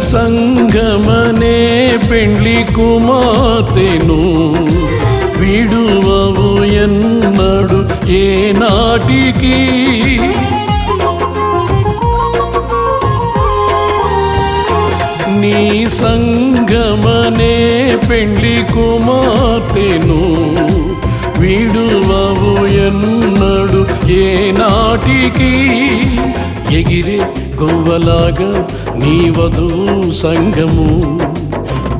సంగమనే పెండ్లి కుమార్తెను విడువవు ఎన్నడు ఏనాటికి. నీ సంగమనే పెండ్లి కుమార్తెను విడువవు ఎన్నడు ఏనాటికి. ఎగిరే గొవ్వలాగా నీ వధువు సంగము,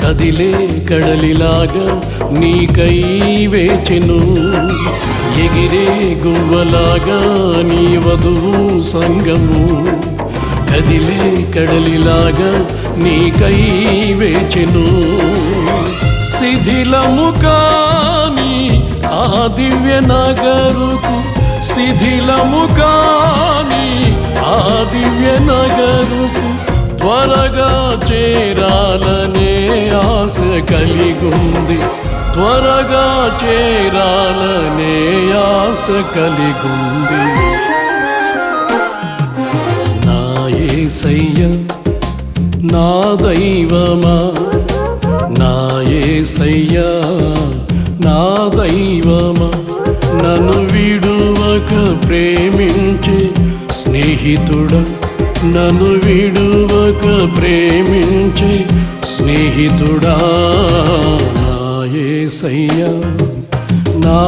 కదిలే కడలిలాగా నీకై వేచెను. ఎగిరే గువ్వలాగా నీ వధువు సంగము, కదిలే కడలిలాగా నీకై వేచెను. శిథిలము కాని ఆ దివ్య నగరుకు, శిథిలము కాని ఆ దివ్య నగరుకు త్వరగా చేరాలనే ఆశ కలిగుంది, త్వరగా చేరాలనే ఆశ కలిగుంది. నా యేసయ్య నా దైవమా, నా యేసయ్య నా దైవమా, నన్ను విడువక ప్రేమించే స్నేహితుడా, నన్ను విడువక ప్రేమించే స్నేహితుడా. నా యేసయ్య నా